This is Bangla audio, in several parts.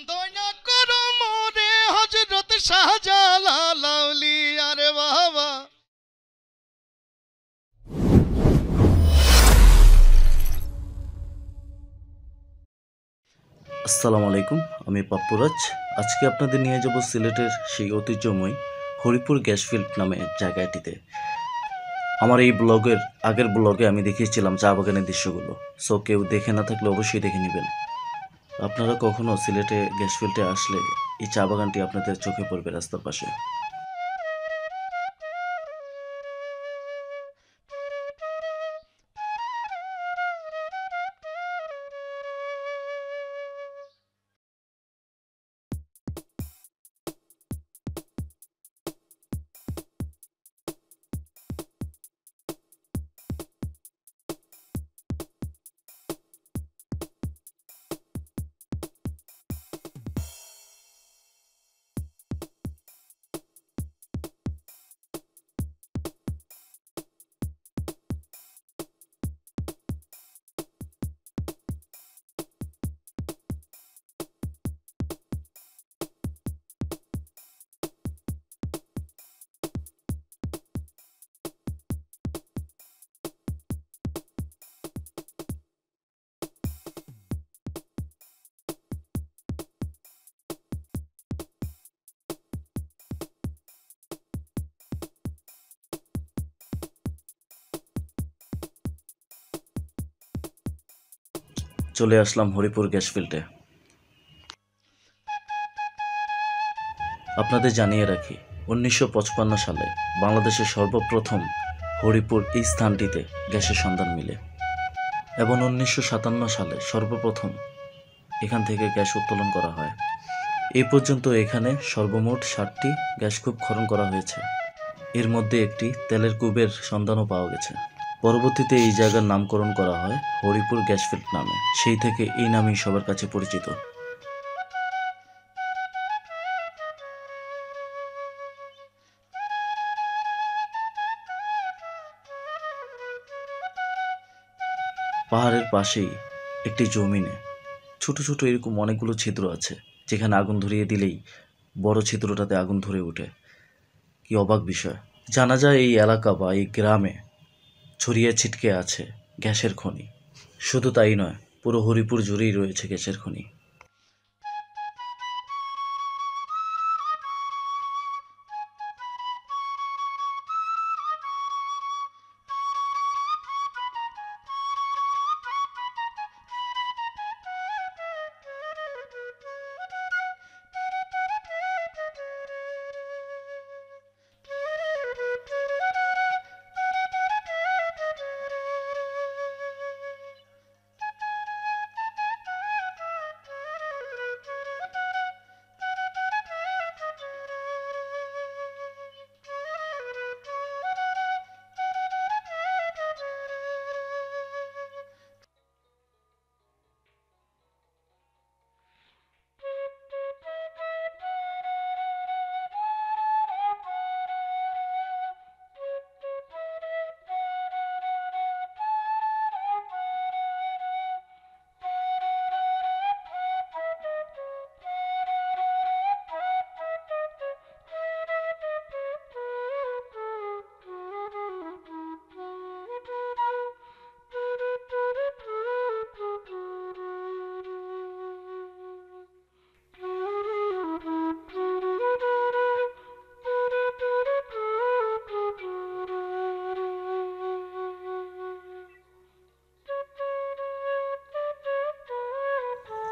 দয়া করো মোরে হযরত শাহজালাল আউলিয়া রে বাবা। আসসালামু আলাইকুম, আমি পাপ্পুরাজ। আজকে আপনাদের নিয়ে যাব সিলেটের সেই ঐতিহ্যময় হরিপুর গ্যাস ফিল্ড নামে জায়গাটিতে। আমার এই আগের ব্লগে আমি দেখিয়েছিলাম চা বাগানের দৃশ্যগুলো। সো কেউ দেখে না থাকলে অবশ্যই দেখে নেবেন। আপনারা কখনো সিলেটে গ্যাস ফিল্ডে আসলে এই চা বাগানটি আপনাদের চোখে পড়বে রাস্তার পাশে। চলে আসলাম হরিপুর গ্যাস ফিল্ডে। আপনাদের জানিয়ে রাখি, 1955 সালে বাংলাদেশের সর্বপ্রথম হরিপুর এই স্থানটিতে গ্যাসের সন্ধান মিলে এবং 1957 সালে সর্বপ্রথম এখান থেকে গ্যাস উত্তোলন করা হয়। এই পর্যন্ত এখানে সর্বমোট 7টি গ্যাস কূপ খনন করা হয়েছে। এর মধ্যে একটি তেলের কূপের সন্ধানও পাওয়া গেছে। পরবর্তীতে এই জায়গার নামকরণ করা হয় হরিপুর গ্যাস ফিল্ড নামে। সেই থেকে এই নামই সবার কাছে পরিচিত। পাহাড়ের পাশেই একটি জমিনে ছোট ছোট এরকম অনেকগুলো ছিদ্র আছে, যেখানে আগুন ধরিয়ে দিলেই বড় ছিদ্রটাতে আগুন ধরে ওঠে। কি অবাক বিষয়! জানা যায় এই এলাকা বা এই গ্রামে ছড়িয়ে ছিটকে আছে গ্যাসের খনি। শুধু তাই নয়, পুরো হরিপুর জুড়েই রয়েছে গ্যাসের খনি।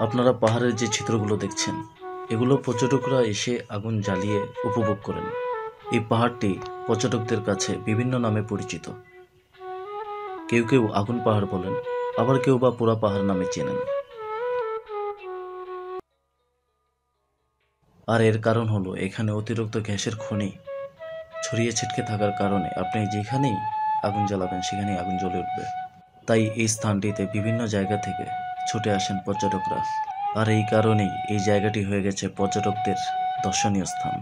আপনারা পাহাড়ের যে চিত্রগুলো দেখছেন, এগুলো পর্যটকরা এসে আগুন জ্বালিয়ে উপভোগ করেন। এই পাহাড়টি পর্যটকদের কাছে বিভিন্ন নামে পরিচিত। কেউ কেউ আগুন পাহাড় বলেন, আবার কেউ বা পোড়া পাহাড় নামে চেনেন। আর এর কারণ হলো এখানে অতিরিক্ত গ্যাসের খনি ছড়িয়ে ছিটকে থাকার কারণে আপনি যেখানেই আগুন জ্বালাবেন সেখানেই আগুন জ্বলে উঠবে। তাই এই স্থানটিতে বিভিন্ন জায়গা থেকে ছুটে আসেন পর্যটকরা। আর এই কারণেই এই জায়গাটি হয়ে গেছে পর্যটকদের দর্শনীয় স্থান।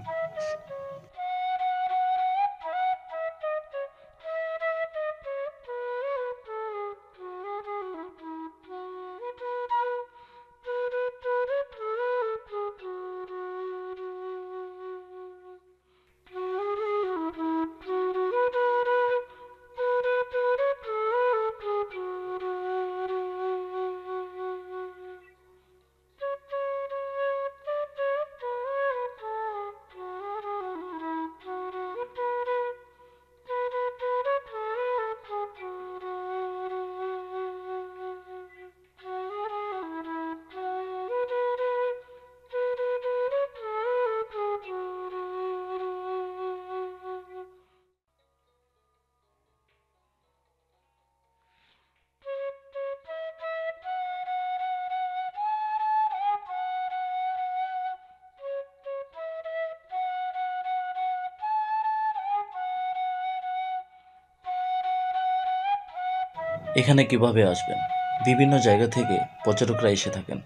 এখানে কিভাবে আসবেন? বিভিন্ন জায়গা থেকে পর্যটকরা এসে থাকেন।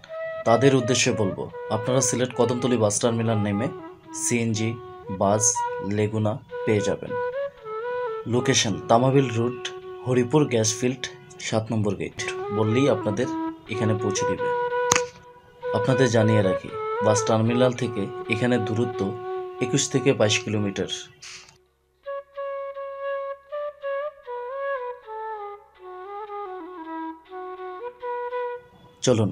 তাদের উদ্দেশ্যে বলবো, আপনারা সিলেট কদমতলী বাস টার্মিনাল নেমে সিএনজি, বাস, লেগুনা পেয়ে যাবেন। Location Tamabil route, Haripur gas field, 7 number gate বললেই আপনাদের এখানে পৌঁছে দিবে। আপনাদের জানিয়ে রাখি, বাস টার্মিনাল থেকে এখানে দূরত্ব 21 থেকে 22 কিলোমিটার। চলুন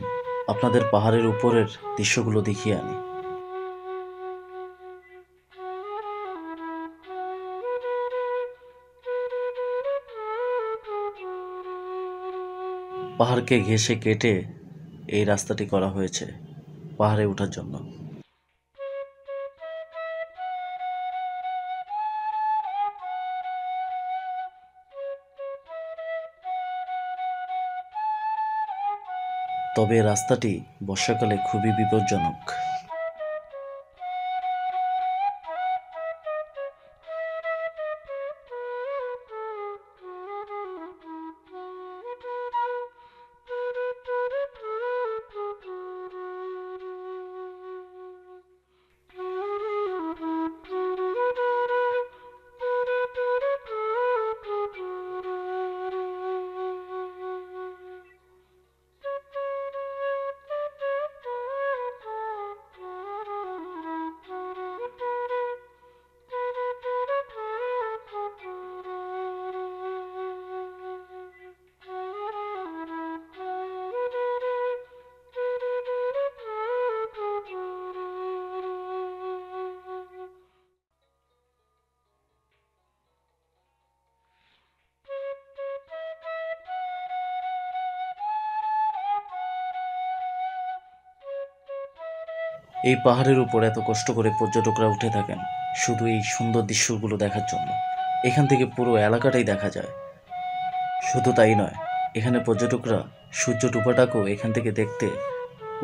আপনাদের পাহাড়ের উপরের দৃশ্যগুলো দেখিয়ে আনি। পাহাড়কে ঘেঁষে কেটে এই রাস্তাটি করা হয়েছে পাহাড়ে ওঠার জন্য। তবে রাস্তাটি বর্ষাকালে খুবই বিপজ্জনক। এই পাহাড়ের উপর এত কষ্ট করে পর্যটকরা উঠে থাকেন শুধু এই সুন্দর দৃশ্যগুলো দেখার জন্য। এখান থেকে পুরো এলাকাটাই দেখা যায়। শুধু তাই নয়, এখানে পর্যটকরা সূর্য ডুবাটাকেও এখান থেকে দেখতে,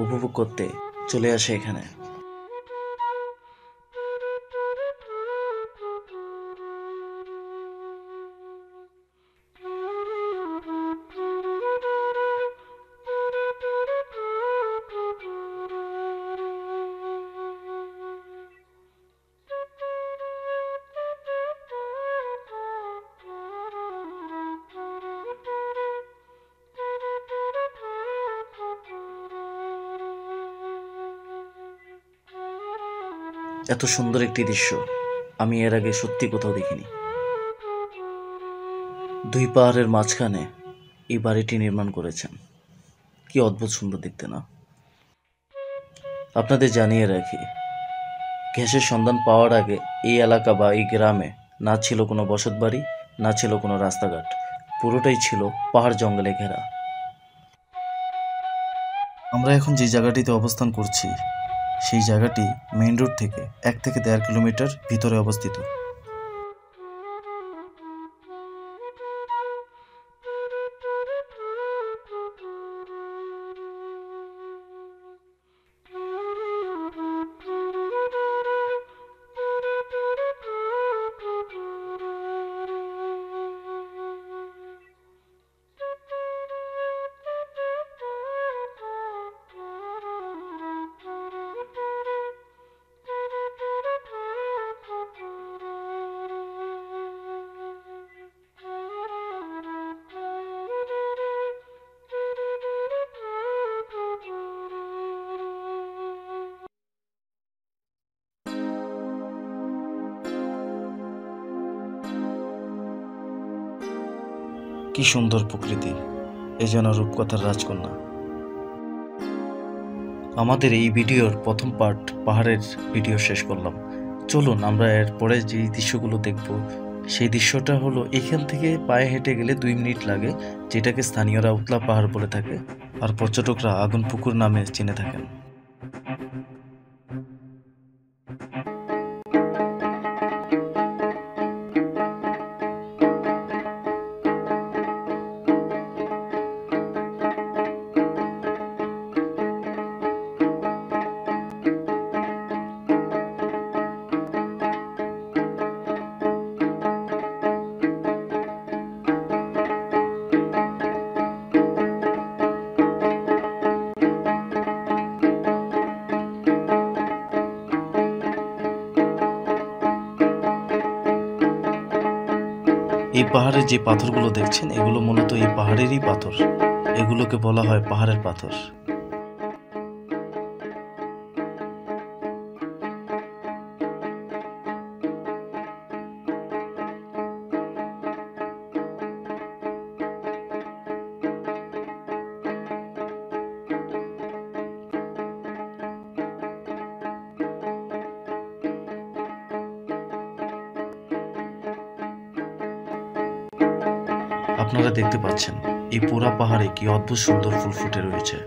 উপভোগ করতে চলে আসে এখানে। এত সুন্দর একটি দৃশ্য আমি এর আগে সত্যি কোথাও দেখিনি। দুই পাহাড়ের মাঝখানে এই বাড়িটি নির্মাণ করেছেন। কি অদ্ভুত সুন্দর দেখতে না? আপনাদের জানিয়ে রাখি, গ্যাসের সন্ধান পাওয়ার আগে এই এলাকা বা এই গ্রামে না ছিল কোনো বসতবাড়ি, না ছিল কোনো রাস্তাঘাট, পুরোটাই ছিল পাহাড় জঙ্গলে ঘেরা। আমরা এখন যে জায়গাটিতে অবস্থান করছি সেই জায়গাটি মেইন রোড থেকে 1 থেকে 1.5 কিলোমিটার ভিতরে অবস্থিত। কি সুন্দর প্রকৃতি, এ যেন রূপকথার রাজকন্যা। আমাদের এই ভিডিওর প্রথম পার্ট পাহাড়ের ভিডিও শেষ করলাম। চলুন আমরা এর পরে যে দৃশ্যগুলো দেখব সেই দৃশ্যটা হলো এখান থেকে পায়ে হেঁটে গেলে 2 মিনিট লাগে, যেটাকে স্থানীয়রা উতলা পাহাড় বলে থাকে আর পর্যটকরা আগুন পুকুর নামে চিনে থাকেন। এই পাহাড়ে যে পাথরগুলো দেখছেন এগুলো মূলত এই পাহাড়েরই পাথর। এগুলোকে বলা হয় পাহাড়ের পাথর। আপনারা দেখতে পাচ্ছেন এই পুরা পাহাড়ে কি অদ্ভুত সুন্দর ফুল ফুটে রয়েছে।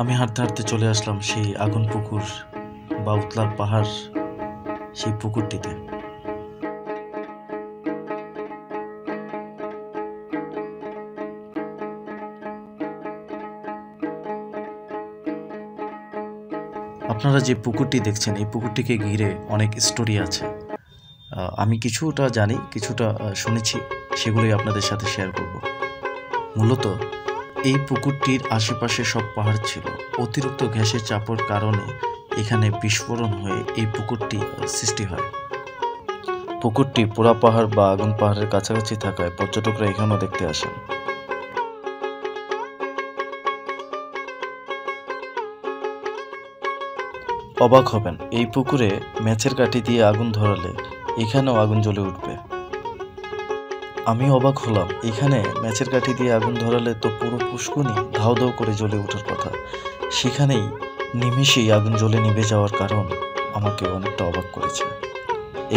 আমি হাঁটতে হাঁটতে চলে আসলাম সেই আগুন পুকুর বা উতলার পাহাড়, সেই পুকুরটিতে। আপনারা যে পুকুরটি দেখছেন এই পুকুরটিকে ঘিরে অনেক স্টোরি আছে। আমি কিছুটা জানি, কিছুটা শুনেছি, সেগুলোই আপনাদের সাথে শেয়ার করব। মূলত এই পুকুরটির আশেপাশে সব পাহাড় ছিল। অতিরিক্ত গ্যাসের চাপের কারণে এখানে বিস্ফোরণ হয়ে এই পুকুরটি সৃষ্টি হয়। পুকুরটি পোড়া পাহাড় বা আগুন পাহাড়ের কাছাকাছি থাকায় পর্যটকরা এখানেও দেখতে আসেন। অবাক হবেন, এই পুকুরে ম্যাচের কাঠি দিয়ে আগুন ধরালে এখানেও আগুন জ্বলে উঠবে। আমি অবাক হলাম, এখানে ম্যাচের কাঠি দিয়ে আগুন ধরালে তো পুরো পুষ্কুনি ধাও ধাও করে জ্বলে ওঠার কথা, সেখানেই নিমেষেই আগুন জ্বলে নিভে যাওয়ার কারণ আমাকে অনেকটা অবাক করেছে।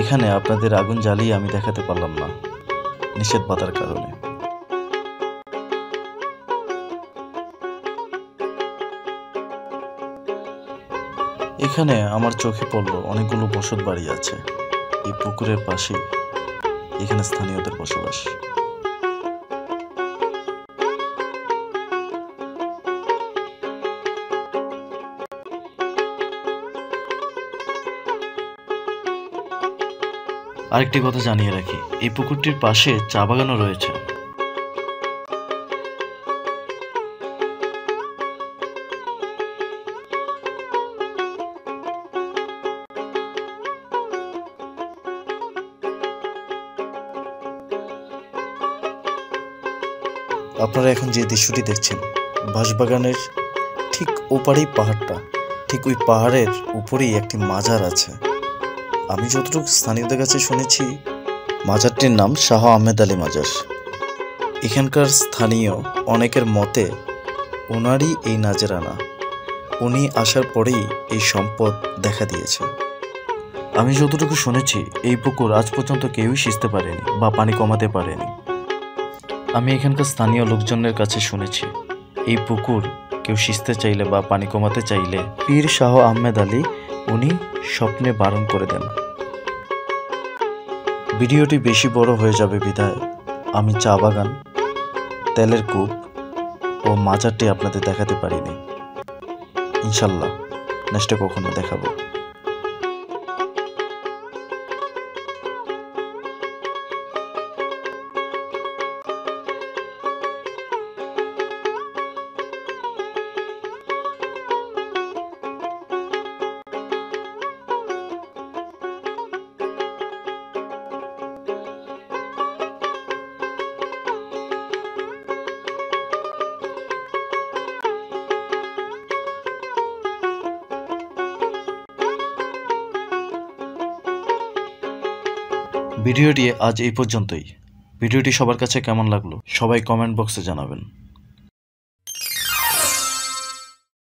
এখানে আপনাদের আগুন জ্বালিয়ে আমি দেখাতে পারলাম না নিষেধবাধার কারণে। এখানে আমার চোখে পড়লো অনেকগুলো বসত বাড়ি আছে এই পুকুরের পাশে। এখানে স্থানীয়দের বসবাস। আরেকটি কথা জানিয়ে রাখি, এই পুকুরটির পাশে চা বাগানও রয়েছে। আপনারা এখন যে দৃশ্যটি দেখছেন, বাঁশবাগানের ঠিক ওপারেই পাহাড়টা, ঠিক ওই পাহাড়ের উপরেই একটি মাজার আছে। আমি যতটুকু স্থানীয়দের কাছে শুনেছি, মাজারটির নাম শাহ আহমেদ আলী মাজার। এখানকার স্থানীয় অনেকের মতে ওনারই এই নাজরানা, উনি আসার পরেই এই সম্পদ দেখা দিয়েছে। আমি যতটুকু শুনেছি, এই পুকুর আজ পর্যন্ত কেউই সিঁচতে পারেনি বা পানি কমাতে পারেনি। আমি এখানকার স্থানীয় লোকজনের কাছে শুনেছি, এই পুকুর কেউ সিঁচতে চাইলে বা পানি কমাতে চাইলে পীর শাহ আহমেদ আলী উনি স্বপ্নে বারণ করে দেন। ভিডিওটি বেশি বড় হয়ে যাবে বিধায় আমি চা বাগান, তেলের কূপ ও মাজারটি আপনাদের দেখাতে পারিনি। ইনশাল্লাহ নেক্সটে কখনো দেখাবো। ভিডিওটি আজ এই পর্যন্তই। ভিডিওটি সবার কাছে কেমন লাগলো সবাই কমেন্ট বক্সে জানাবেন।